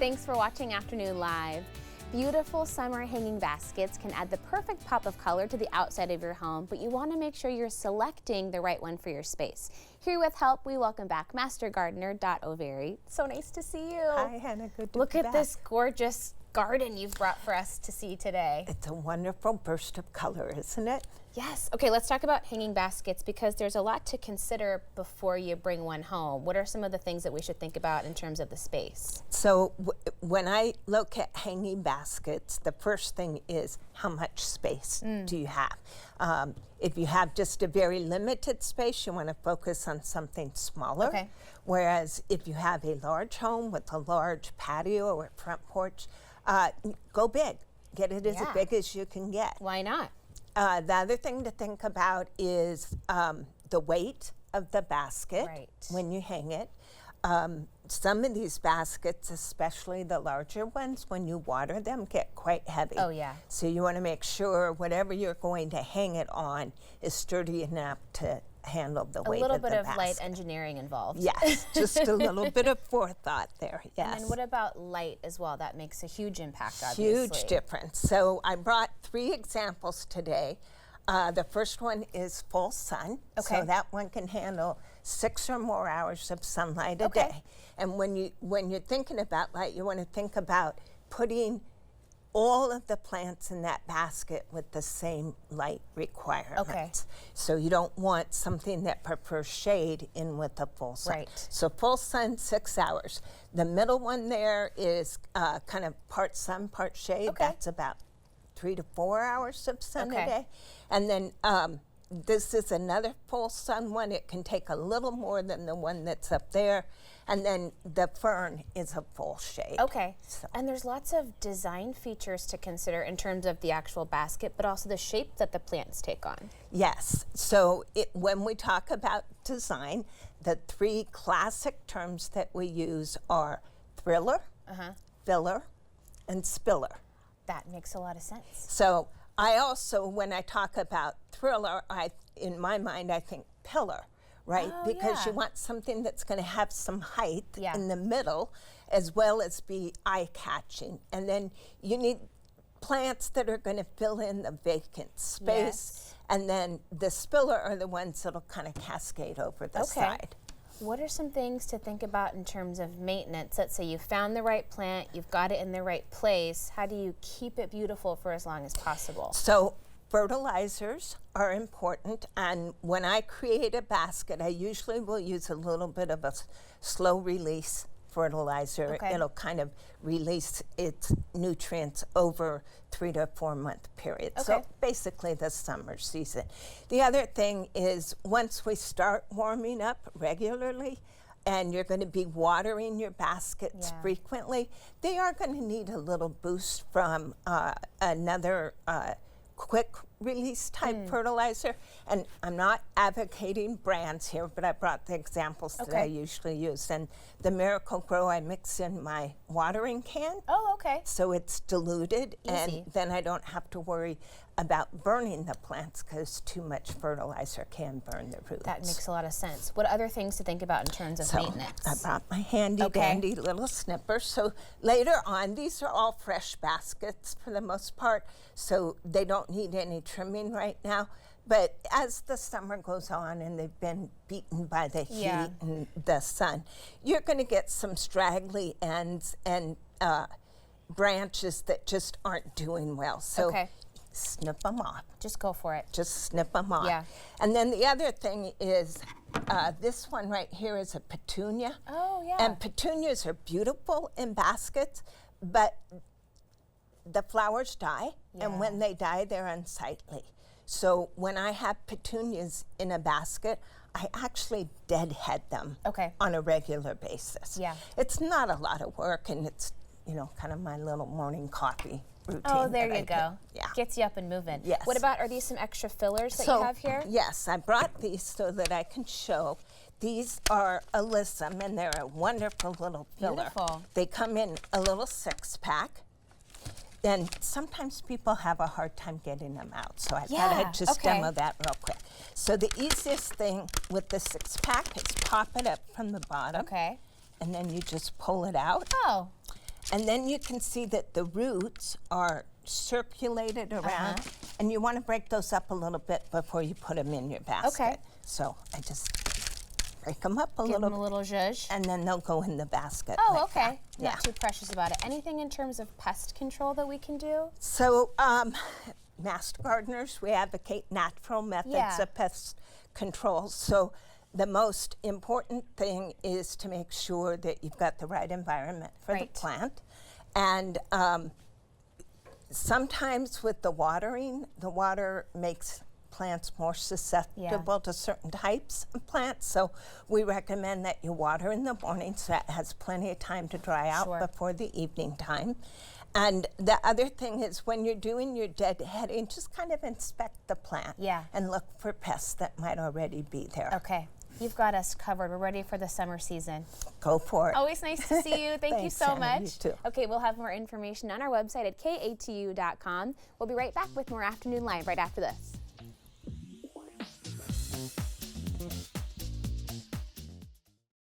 Thanks for watching Afternoon Live. Beautiful summer hanging baskets can add the perfect pop of color to the outside of your home, but you want to make sure you're selecting the right one for your space. Here with help, we welcome back Master Gardener Dot O'Veary. So nice to see you. Hi, Hannah. Good to Look be at back. this gorgeous garden you've brought for us to see today. It's a wonderful burst of color, isn't it? Yes. Okay, let's talk about hanging baskets because there's a lot to consider before you bring one home. What are some of the things that we should think about in terms of the space? So when I look at hanging baskets, the first thing is how much space do you have? If you have just a very limited space, you want to focus on something smaller. Okay. Whereas if you have a large home with a large patio or front porch, go big. Get it as big as you can get. Why not? The other thing to think about is the weight of the basket when you hang it. Some of these baskets, especially the larger ones, when you water them, get quite heavy. Oh, yeah. So you want to make sure whatever you're going to hang it on is sturdy enough to handle the weight of the basket. A little bit of light engineering involved. Yes, just a little bit of forethought there, yes. And what about light as well? That makes a huge impact, obviously. Huge difference. So I brought 3 examples today. The first one is full sun. Okay. So that one can handle 6 or more hours of sunlight a day. And when you're thinking about light, you want to think about putting all of the plants in that basket with the same light requirements. Okay. So you don't want something that prefers shade in with the full sun. Right. So full sun, 6 hours. The middle one there is kind of part sun, part shade. Okay. That's about 3 to 4 hours of sun Okay. a day. And then this is another full sun one. It can take a little more than the one that's up there. And then the fern is a full shade. Okay. So. And there's lots of design features to consider in terms of the actual basket, but also the shape that the plants take on. Yes. So when we talk about design, the 3 classic terms that we use are thriller, filler, and spiller. That makes a lot of sense. So I also, when I talk about thriller, in my mind, I think pillar, right? Oh, because you yeah. want something that's going to have some height Yeah. in the middle, as well as be eye-catching. And then you need plants that are going to fill in the vacant space. Yes. And then the spiller are the ones that'll kind of cascade over the side. What are some things to think about in terms of maintenance? Let's say you found the right plant, you've got it in the right place. How do you keep it beautiful for as long as possible? So fertilizers are important, and when I create a basket, I usually will use a little bit of a slow release fertilizer. Okay. It'll kind of release its nutrients over 3 to 4 month period. Okay. So basically the summer season. The other thing is once we start warming up regularly, and you're going to be watering your baskets frequently, they are going to need a little boost from another quick release type fertilizer. And I'm not advocating brands here, but I brought the examples that I usually use. And the Miracle Grow I mix in my watering can. Oh, okay. So it's diluted, Easy. and then I don't have to worry about burning the plants because too much fertilizer can burn the roots. That makes a lot of sense. What other things to think about in terms of maintenance? I brought my handy dandy little snipper. So later on, these are all fresh baskets for the most part, so they don't need any trimming right now. But as the summer goes on and they've been beaten by the heat and the sun, you're going to get some straggly ends and branches that just aren't doing well. So snip them off. Just go for it. Just snip them off. Yeah. And then the other thing is this one right here is a petunia. Oh, yeah. And petunias are beautiful in baskets, but the flowers die, and when they die, they're unsightly. So when I have petunias in a basket, I actually deadhead them on a regular basis. Yeah. It's not a lot of work, and it's, you know, kind of my little morning coffee routine. Oh, there you go. Yeah. Gets you up and moving. Yes. What about, are these some extra fillers that you have here? Yes, I brought these so that I can show. These are Alyssum, and they're a wonderful little filler. Beautiful. They come in a little 6-pack. And sometimes people have a hard time getting them out, so I thought I'd just demo that real quick. So the easiest thing with the 6-pack is pop it up from the bottom. Okay. And then you just pull it out. Oh. And then you can see that the roots are circulated around, and you want to break those up a little bit before you put them in your basket. Okay. So I just break them up a Give little, them a little zhuzh. and then they'll go in the basket. Oh, like okay. that. Yeah. Not too precious about it. Anything in terms of pest control that we can do? So, master gardeners, we advocate natural methods of pest control. So, the most important thing is to make sure that you've got the right environment for the plant. And sometimes with the watering, the water makes plants more susceptible to certain types of plants. So we recommend that you water in the morning so it has plenty of time to dry out before the evening time. And the other thing is when you're doing your deadheading, just kind of inspect the plant and look for pests that might already be there. Okay. You've got us covered. We're ready for the summer season. Go for it. Always nice to see you. Thank you so Anna, much. you too. Okay, we'll have more information on our website at katu.com. We'll be right back with more Afternoon Live right after this.